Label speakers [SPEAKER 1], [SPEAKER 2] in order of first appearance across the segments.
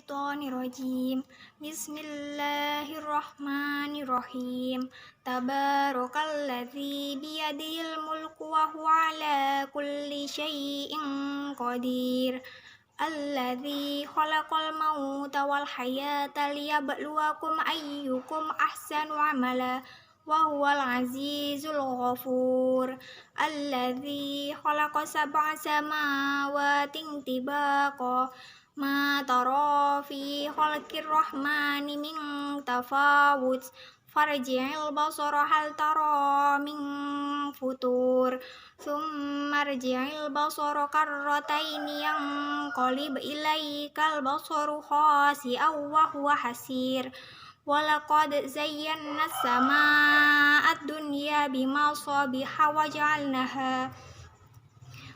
[SPEAKER 1] minasyaitonirrajim. Bismillahirrahmanirrahim. Tabarakalladzi biyadihil mulku wa huwa ala kulli syai'in qadir. Alladzi khalaqal mauta wal hayata liyabluwakum ayyukum ahsanu amala wa huwal azizul ghafur. Alladzi khalaqa sab'a samawati tibaqa ma tara fi khalqir rahmani min tafawut farji'il basara hal tara min futur thumma rji'il basara karrataini yanqalib ilaikal basaru khasi'an wa huwa hasir. Walaqad zayyana as-samaa'a ad-dunya bimasabiha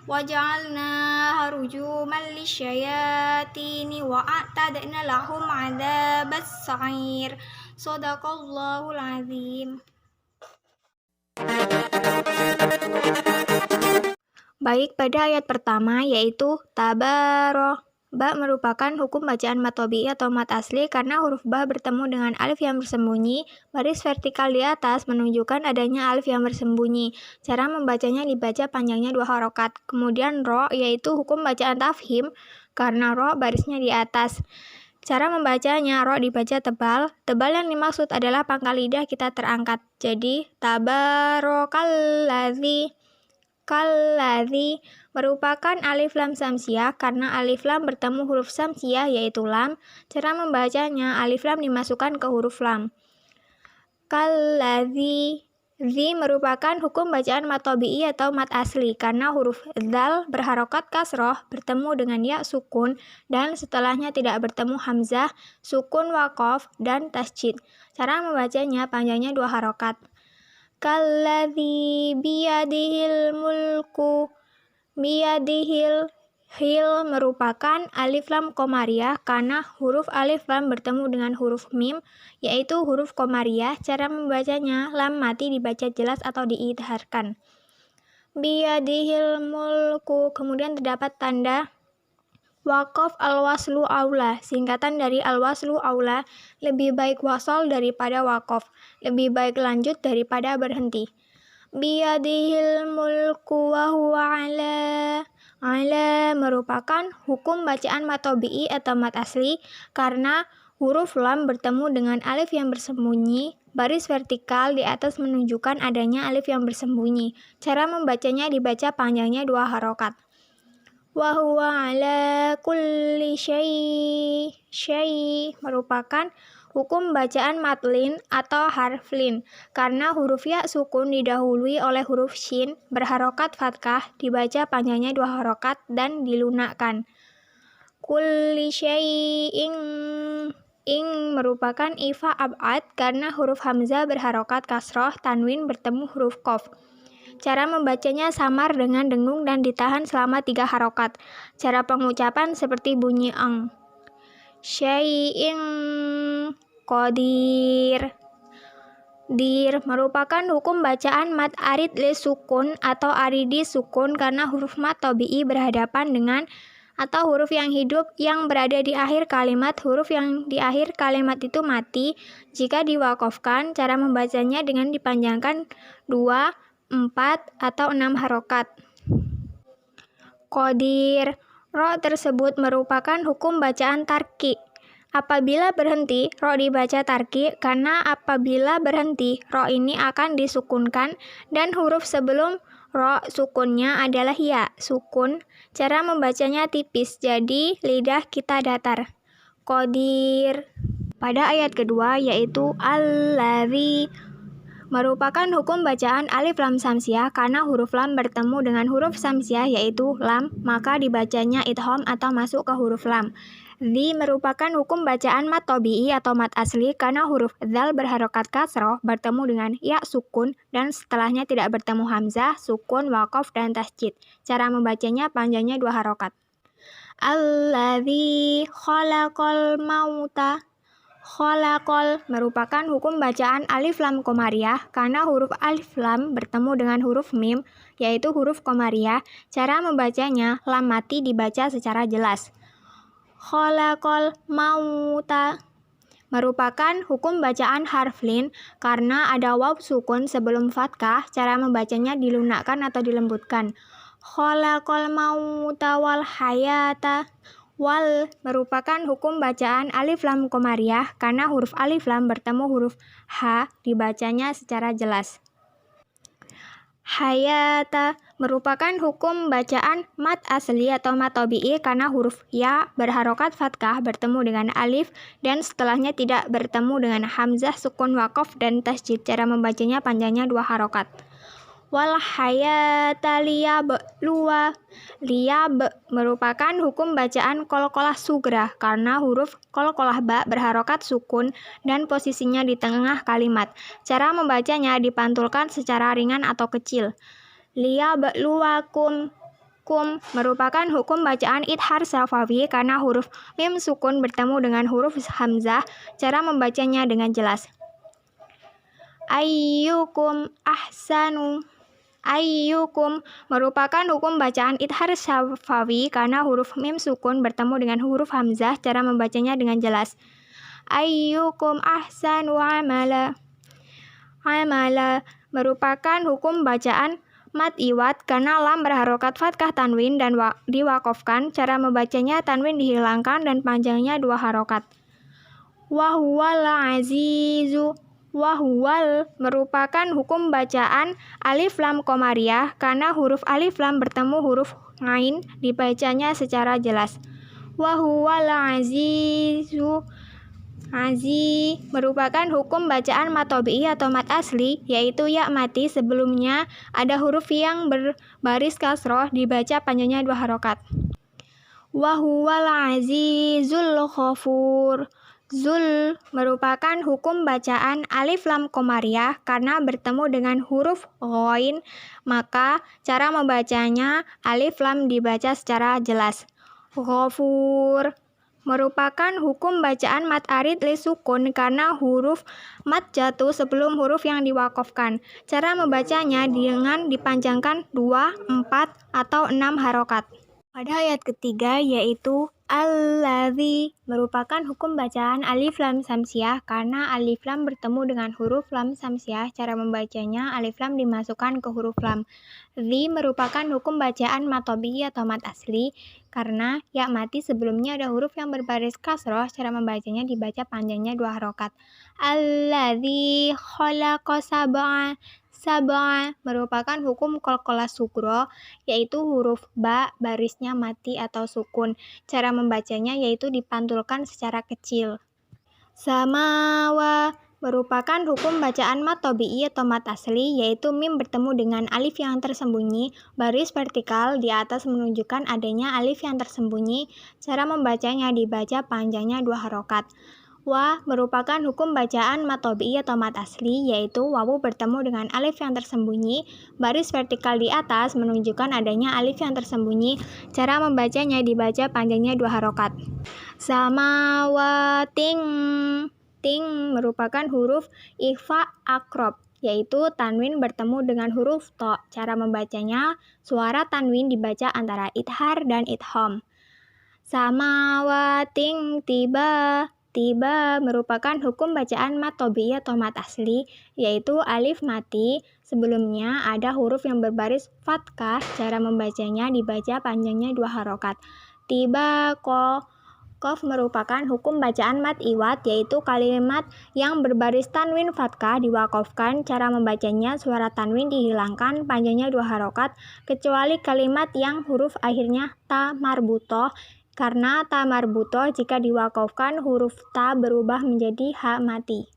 [SPEAKER 1] waja'alnaha rujuman lisyayatini wa a'tadna lahum 'adzabas sa'ir. Shadaqallahul 'azim. Baik, pada ayat pertama yaitu tabaro. Ba merupakan hukum bacaan mad tabi'i atau mad asli karena huruf ba bertemu dengan alif yang bersembunyi. Baris vertikal di atas menunjukkan adanya alif yang bersembunyi. Cara membacanya dibaca panjangnya 2 harokat. Kemudian ro yaitu hukum bacaan tafhim karena ro barisnya di atas. Cara membacanya, ro dibaca tebal. Tebal yang dimaksud adalah pangkal lidah kita terangkat. Jadi tabarakalladzi. Kalladzi merupakan alif lam samsiah karena alif lam bertemu huruf samsiah yaitu lam. Cara membacanya, alif lam dimasukkan ke huruf lam. Kalladzi. Zi merupakan hukum bacaan mad tabi'i atau mad asli karena huruf dzal berharokat kasroh bertemu dengan ya sukun dan setelahnya tidak bertemu hamzah, sukun waqaf, dan tasjid. Cara membacanya panjangnya 2 harokat. Kalladzi biyadihil mulku. Biyadihil hil merupakan alif lam komariah karena huruf alif lam bertemu dengan huruf mim yaitu huruf komariah. Cara membacanya, lam mati dibaca jelas atau diidharkan. Biyadihil mulku. Kemudian terdapat tanda waqaf al-waslu aula, singkatan dari al-waslu aula, lebih baik wasal daripada waqaf, lebih baik lanjut daripada berhenti. Biyadihil mulku wa huwa ala merupakan hukum bacaan mad tabi'i atau mad asli karena huruf lam bertemu dengan alif yang bersembunyi. Baris vertikal di atas menunjukkan adanya alif yang bersembunyi. Cara membacanya dibaca panjangnya 2 harokat. Wa huwa ala kulli syai merupakan hukum bacaan madlin atau harf lin karena huruf ya sukun didahului oleh huruf shin berharokat fathah dibaca panjangnya 2 harokat dan dilunakkan. Kulli syai'in ing merupakan ifa ab'ad karena huruf hamzah berharokat kasroh tanwin bertemu huruf qaf. Cara membacanya samar dengan dengung dan ditahan selama 3 harokat. Cara pengucapan seperti bunyi ang. Syai'in qadir. Dir merupakan hukum bacaan mad arid li sukun atau aridi sukun karena huruf mad tabi'i berhadapan dengan atau huruf yang hidup yang berada di akhir kalimat. Huruf yang di akhir kalimat itu mati jika diwakofkan. Cara membacanya dengan dipanjangkan 2, 4, atau 6 harokat. Qadir. Ro tersebut merupakan hukum bacaan tarki. Apabila berhenti, ro dibaca tarki karena apabila berhenti, ro ini akan disukunkan dan huruf sebelum ro sukunnya adalah ya sukun. Cara membacanya tipis, jadi lidah kita datar. Qadir. Pada ayat kedua yaitu alladzi merupakan hukum bacaan alif lam samsiah karena huruf lam bertemu dengan huruf samsiah yaitu lam, maka dibacanya idgham atau masuk ke huruf lam. Zi merupakan hukum bacaan mad tabi'i atau mad asli karena huruf dzal berharokat kasroh bertemu dengan ya sukun dan setelahnya tidak bertemu hamzah, sukun, waqaf, dan tasjid. Cara membacanya panjangnya 2 harokat. Alladzi khalaqal mauta. Khalaqal merupakan hukum bacaan alif lam komariah karena huruf alif lam bertemu dengan huruf mim yaitu huruf komariah. Cara membacanya, lam mati dibaca secara jelas. khalaqal mauta merupakan hukum bacaan harf lin karena ada waw sukun sebelum fathah. Cara membacanya dilunakkan atau dilembutkan. Khalaqal mauta wal hayata. Wal merupakan hukum bacaan alif lam komariah karena huruf alif lam bertemu huruf H dibacanya secara jelas. Hayata merupakan hukum bacaan mat asli atau mat tabi'i karena huruf ya berharokat fathah bertemu dengan alif dan setelahnya tidak bertemu dengan hamzah, sukun, waqaf, dan tasjid. Cara membacanya panjangnya 2 harokat. Wal hayata liyabluwa. Liyab merupakan hukum bacaan qalqalah sugra karena huruf qalqalah ba berharokat sukun dan posisinya di tengah kalimat. Cara membacanya dipantulkan secara ringan atau kecil. Liyabluwakum. Kum merupakan hukum bacaan idhar syafawi karena huruf mim sukun bertemu dengan huruf hamzah. Cara membacanya dengan jelas. Ayyukum ahsanu. Ayyukum merupakan hukum bacaan idhar syafawi karena huruf mim sukun bertemu dengan huruf hamzah. Cara membacanya dengan jelas. Ayyukum ahsanu amala. Amala merupakan hukum bacaan mat iwat karena lam berharokat fathah tanwin dan diwakofkan. Cara membacanya tanwin dihilangkan dan panjangnya 2 harokat. Wahuwal azizu. Wahwal merupakan hukum bacaan alif lam komariah karena huruf alif lam bertemu huruf ngain dibacanya secara jelas. Wahuwal azizu. Azi merupakan hukum bacaan mat tabi'i atau mat asli, yaitu ya mati sebelumnya ada huruf yang berbaris kasroh dibaca panjangnya 2 harokat. Wahuwal azizul ghafur. Zul merupakan hukum bacaan alif lam komariah karena bertemu dengan huruf ghain, maka cara membacanya alif lam dibaca secara jelas. Ghafur merupakan hukum bacaan mat arid li sukun karena huruf mat jatuh sebelum huruf yang diwakofkan. Cara membacanya dengan dipanjangkan 2, 4, atau 6 harokat. Pada ayat ketiga yaitu alladzi merupakan hukum bacaan alif lam samsiah karena alif lam bertemu dengan huruf lam samsiah. Cara membacanya alif lam dimasukkan ke huruf lam. Zi merupakan hukum bacaan mat tabi'i atau mat asli karena ya mati sebelumnya ada huruf yang berbaris kasroh. Cara membacanya dibaca panjangnya 2 harokat. Alladzi khalaqa sab'a. Sab'a merupakan hukum qalqalah sugro, yaitu huruf ba barisnya mati atau sukun. Cara membacanya yaitu dipantulkan secara kecil. Samawa merupakan hukum bacaan mat tabi'i atau mat asli, yaitu mim bertemu dengan alif yang tersembunyi. Baris vertikal di atas menunjukkan adanya alif yang tersembunyi. Cara membacanya dibaca panjangnya 2 harokat. Wa merupakan hukum bacaan mat tabi'i atau mat asli, yaitu wawu bertemu dengan alif yang tersembunyi. Baris vertikal di atas menunjukkan adanya alif yang tersembunyi. Cara membacanya dibaca panjangnya 2 harokat. Samawating. Ting merupakan huruf ikhfa akrob, yaitu tanwin bertemu dengan huruf to. Cara membacanya, suara tanwin dibaca antara idhar dan idham. Samawating tiba. Tiba merupakan hukum bacaan mat tabi'i atau mat asli, yaitu alif mati sebelumnya ada huruf yang berbaris fathah. Cara membacanya dibaca panjangnya 2 harokat. Tiba Kof merupakan hukum bacaan mat iwat, yaitu kalimat yang berbaris tanwin fathah diwakofkan. Cara membacanya suara tanwin dihilangkan panjangnya 2 harokat, kecuali kalimat yang huruf akhirnya ta marbutoh. Karena ta marbutoh jika diwakofkan huruf ta berubah menjadi ha mati.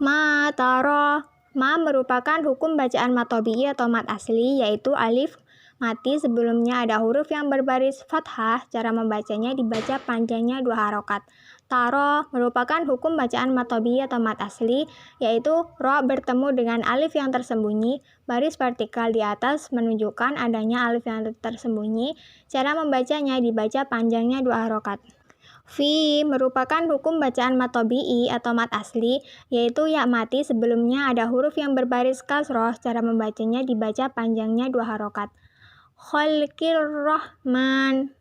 [SPEAKER 1] Ma taro. Ma merupakan hukum bacaan mat tabi'i atau mat asli, yaitu alif mati sebelumnya ada huruf yang berbaris fathah. Cara membacanya dibaca panjangnya 2 harokat. Taro merupakan hukum bacaan mat tabi'i atau mat asli, yaitu ro bertemu dengan alif yang tersembunyi. Baris vertikal di atas menunjukkan adanya alif yang tersembunyi. Cara membacanya dibaca panjangnya 2 harokat. Fi merupakan hukum bacaan mat tabi'i atau mat asli, yaitu ya mati sebelumnya ada huruf yang berbaris kasroh. Cara membacanya dibaca panjangnya 2 harokat. Khalqir Rahman.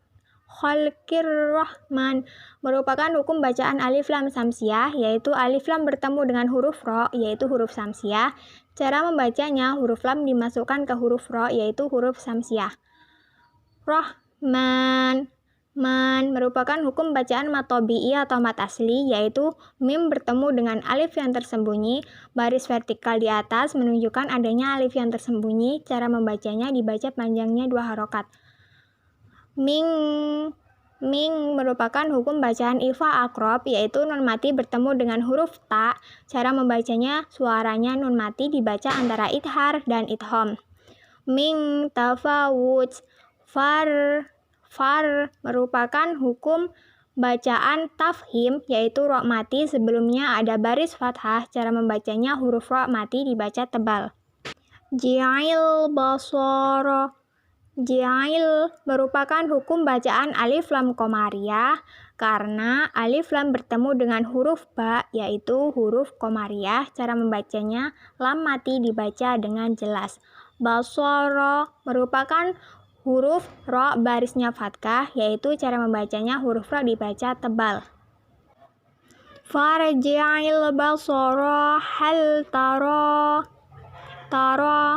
[SPEAKER 1] khalqir rahman merupakan hukum bacaan alif lam samsiah, yaitu alif lam bertemu dengan huruf ro, yaitu huruf samsiah. Cara membacanya, huruf lam dimasukkan ke huruf ro, yaitu huruf samsiah. Rahman merupakan hukum bacaan mat tabi'i atau mat asli, yaitu mim bertemu dengan alif yang tersembunyi, baris vertikal di atas menunjukkan adanya alif yang tersembunyi. Cara membacanya dibaca panjangnya 2 harokat. Ming merupakan hukum bacaan ifa akrob, yaitu nun mati bertemu dengan huruf ta. Cara membacanya, suaranya nun mati dibaca antara idhar dan idhom. Ming tafawuj far merupakan hukum bacaan tafhim, yaitu ro mati sebelumnya ada baris fathah. Cara membacanya, huruf ro mati dibaca tebal. Ja'il basara merupakan hukum bacaan alif lam komariah karena alif lam bertemu dengan huruf ba, yaitu huruf komariah. Cara membacanya, lam mati dibaca dengan jelas. Basara merupakan huruf ro barisnya fathah, yaitu cara membacanya huruf ro dibaca tebal. Farji'il basara hal tara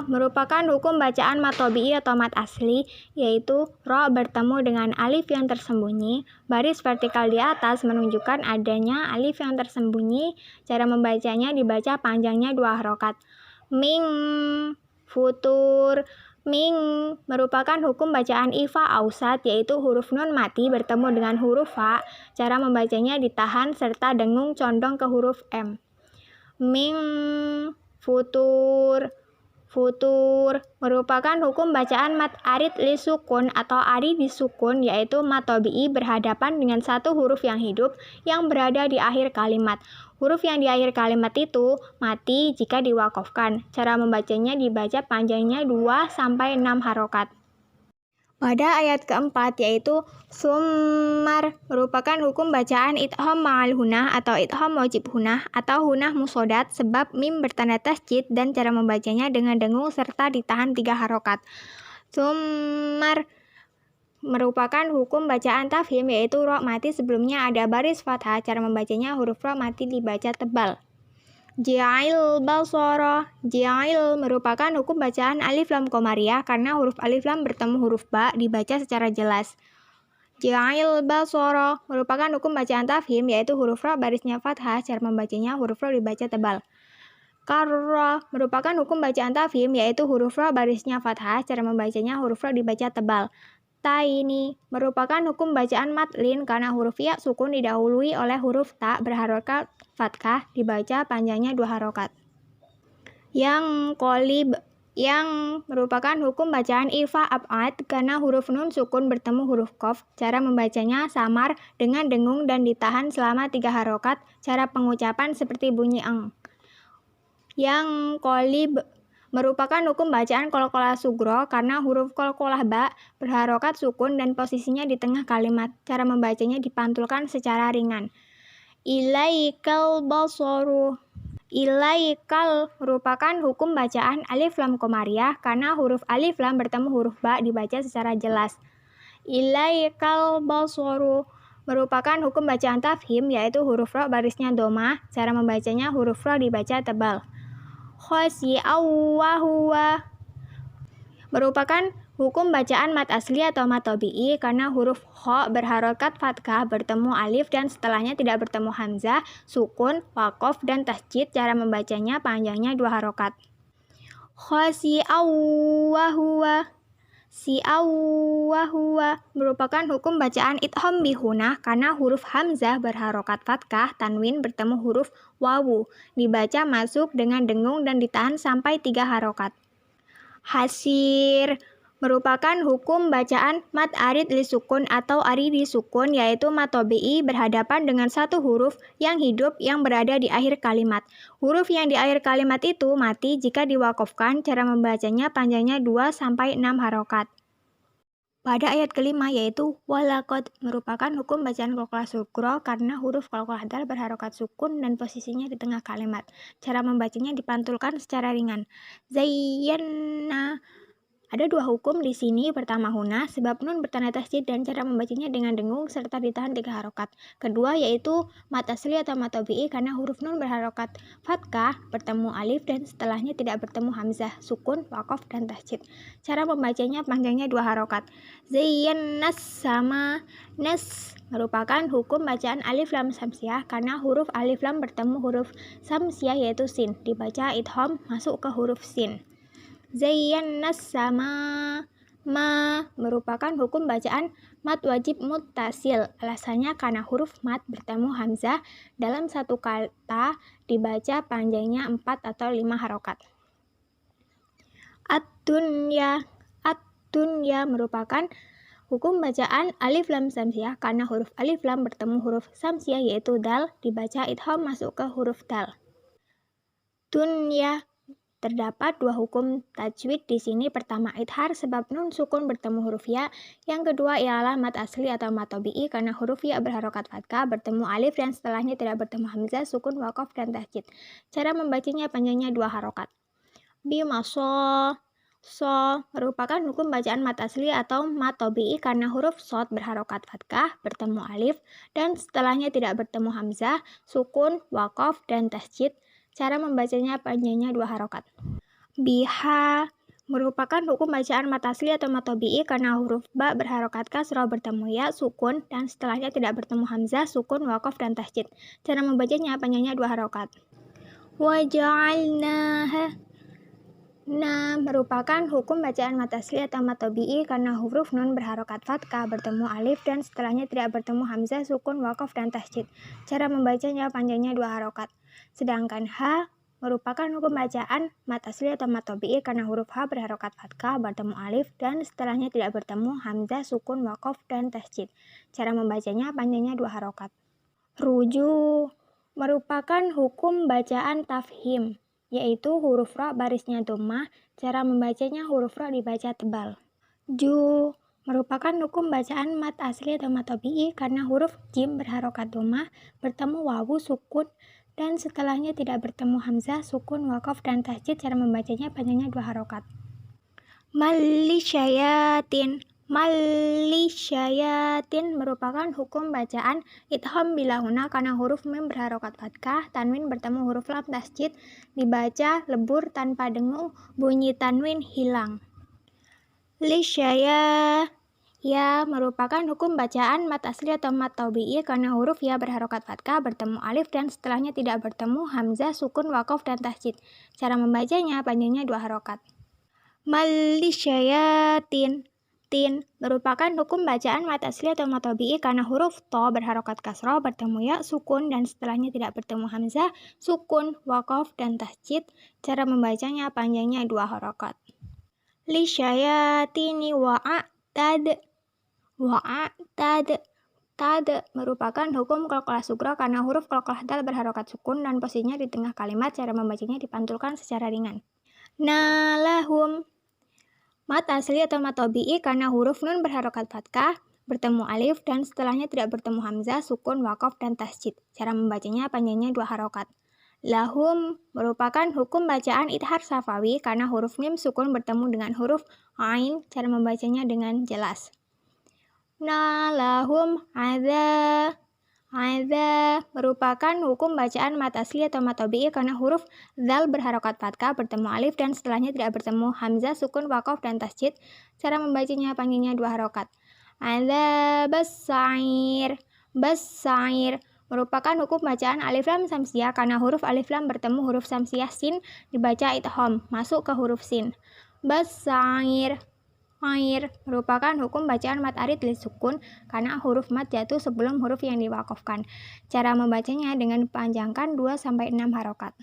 [SPEAKER 1] merupakan hukum bacaan mat tabi'i atau mat asli, yaitu ro bertemu dengan alif yang tersembunyi, baris vertikal di atas menunjukkan adanya alif yang tersembunyi. Cara membacanya dibaca panjangnya 2 harokat. Ming futur merupakan hukum bacaan ifa ausat, yaitu huruf nun mati bertemu dengan huruf fa. Cara membacanya ditahan serta dengung condong ke huruf m. Ming futur merupakan hukum bacaan mat arid li sukun atau ari disukun, yaitu mat tabi'i berhadapan dengan satu huruf yang hidup yang berada di akhir kalimat. Huruf yang di akhir kalimat itu mati jika diwakofkan. Cara membacanya dibaca panjangnya 2-6 harokat. Pada ayat keempat, yaitu summar merupakan hukum bacaan idham ma'al hunah atau idham wajib hunah atau hunah musodat sebab mim bertanda tasjid, dan cara membacanya dengan dengung serta ditahan 3 harokat. Summar merupakan hukum bacaan tafhim, yaitu ro mati sebelumnya ada baris fathah. Cara membacanya, huruf ro mati dibaca tebal. Ja'il basara merupakan hukum bacaan alif lam komariah karena huruf alif lam bertemu huruf ba dibaca secara jelas. Ja'il basara merupakan hukum bacaan tafhim, yaitu huruf ro barisnya fathah. Cara membacanya, huruf ro dibaca tebal. Karra merupakan hukum bacaan tafhim, yaitu huruf ro barisnya fathah. Cara membacanya, huruf ro dibaca tebal. Taini merupakan hukum bacaan matlin karena huruf ya sukun didahului oleh huruf ta berharokat fathah, dibaca panjangnya 2 harokat. Yang merupakan hukum bacaan ifa ab'ad karena huruf nun sukun bertemu huruf qaf. Cara membacanya samar dengan dengung dan ditahan selama 3 harokat. Cara pengucapan seperti bunyi eng. Yang qolib merupakan hukum bacaan qalqalah sugro karena huruf qalqalah ba berharokat sukun dan posisinya di tengah kalimat. Cara membacanya dipantulkan secara ringan. Ilaikal basaru merupakan hukum bacaan alif lam komariah karena huruf alif lam bertemu huruf ba dibaca secara jelas. Ilaikal basaru merupakan hukum bacaan tafhim, yaitu huruf ro barisnya domah. Cara membacanya, huruf ro dibaca tebal. Khasi'aw wa huwa merupakan hukum bacaan mat asli atau mat tabi'i karena huruf kho berharokat fathah bertemu alif dan setelahnya tidak bertemu hamzah, sukun, wakof, dan tasjid. Cara membacanya panjangnya 2 harokat. Khasi'aw wa huwa merupakan hukum bacaan idham bihunah karena huruf hamzah berharokat fathah tanwin bertemu huruf wawu, dibaca masuk dengan dengung dan ditahan sampai 3 harokat. Hasir merupakan hukum bacaan mat arid li sukun atau ari disukun, yaitu mat tabi'i berhadapan dengan satu huruf yang hidup yang berada di akhir kalimat. Huruf yang di akhir kalimat itu mati jika diwakofkan. Cara membacanya panjangnya 2-6 harokat. Pada ayat kelima, yaitu walaqad merupakan hukum bacaan qalqalah sugro karena huruf qalqalah dal berharokat sukun dan posisinya di tengah kalimat. Cara membacanya dipantulkan secara ringan. Zayyana Ada dua hukum di sini. Pertama huna, sebab nun bertanda tasydid dan cara membacanya dengan dengung serta ditahan 3 harokat. Kedua yaitu mat asli atau mat tabi'i karena huruf nun berharokat fathah bertemu alif dan setelahnya tidak bertemu hamzah, sukun, waqaf, dan tasydid. Cara membacanya panjangnya 2 harokat. Zayyannas sama nas merupakan hukum bacaan alif lam samsiah karena huruf alif lam bertemu huruf samsiah yaitu sin, dibaca idgham masuk ke huruf sin. Zayyannas sama ma merupakan hukum bacaan mat wajib muttasil. Alasannya karena huruf mat bertemu hamzah dalam satu kata dibaca panjangnya 4 atau 5 harokat. Ad-dunya merupakan hukum bacaan alif lam samsiah karena huruf alif lam bertemu huruf samsiah yaitu dal, dibaca idgham masuk ke huruf dal. Dunya. Terdapat dua hukum tajwid di sini. Pertama idhar sebab nun sukun bertemu huruf ya. Yang kedua ialah mat asli atau mat tabi'i karena huruf ya berharokat fathah bertemu alif dan setelahnya tidak bertemu hamzah, sukun, waqaf, dan tasydid. Cara membacanya panjangnya 2 harokat. Bimaso merupakan hukum bacaan mat asli atau mat tabi'i karena huruf sod berharokat fathah bertemu alif dan setelahnya tidak bertemu hamzah, sukun, waqaf, dan tasydid. Cara membacanya panjangnya 2 harokat. Biha merupakan hukum bacaan mat asli atau mat tabi'i karena huruf ba berharokat kasroh bertemu ya, sukun, dan setelahnya tidak bertemu hamzah, sukun, waqaf, dan tasydid. Cara membacanya panjangnya 2 harokat. Waja'alnaha merupakan hukum bacaan mat asli atau mat tabi'i karena huruf nun berharokat fathah bertemu alif dan setelahnya tidak bertemu hamzah, sukun, waqaf, dan tasydid. Cara membacanya panjangnya 2 harokat. Sedangkan ha merupakan hukum bacaan mat asli atau mat tabi'i karena huruf ha berharokat fathah bertemu alif dan setelahnya tidak bertemu hamzah, sukun, waqaf, dan tasydid. Cara membacanya panjangnya 2 harokat. Ruju merupakan hukum bacaan tafhim yaitu huruf ra barisnya dhammah. Cara membacanya huruf ra dibaca tebal. Ju merupakan hukum bacaan mat asli atau mat tabi'i karena huruf jim berharokat dhammah bertemu wawu, sukun, dan setelahnya tidak bertemu hamzah, sukun, waqaf, dan tasydid. Cara membacanya panjangnya 2 harokat. Malisyayatin merupakan hukum bacaan idgham bila huna karena huruf mim berharokat fathah, tanwin bertemu huruf lam tasydid, dibaca lebur tanpa dengung, bunyi tanwin hilang. Lisyaya ya merupakan hukum bacaan mat asli atau mat tabi'i karena huruf ya berharokat fathah bertemu alif dan setelahnya tidak bertemu hamzah, sukun, waqaf, dan tasydid. Cara membacanya panjangnya 2 harokat. Malisyayatin merupakan hukum bacaan mat asli atau mat tabi'i karena huruf to berharokat kasroh bertemu ya, sukun, dan setelahnya tidak bertemu hamzah, sukun, waqaf, dan tasydid. Cara membacanya panjangnya 2 harokat. Lisyayatini wa'atad merupakan hukum qalqalah sughra karena huruf qalqalah dal berharokat sukun dan posisinya di tengah kalimat. Cara membacanya dipantulkan secara ringan. Nalahum mat asli atau mat tabi'i karena huruf nun berharokat fathah bertemu alif dan setelahnya tidak bertemu hamzah, sukun, waqaf, dan tasydid. Cara membacanya panjangnya 2 harokat. Lahum merupakan hukum bacaan idhar safawi karena huruf mim sukun bertemu dengan huruf ain. Cara membacanya dengan jelas. Nalahum adza merupakan hukum bacaan mat asli atau mat tabi'i karena huruf zal berharokat fathah bertemu alif dan setelahnya tidak bertemu hamzah, sukun, waqaf, dan tasydid. Cara membacanya panjangnya 2 harokat. Bassair merupakan hukum bacaan alif lam samsiah karena huruf alif lam bertemu huruf samsiah sin, dibaca idgham masuk ke huruf sin. Bassair merupakan hukum bacaan mat arid li sukun karena huruf mat jatuh sebelum huruf yang diwakafkan. Cara membacanya dengan panjangkan 2-6 harokat.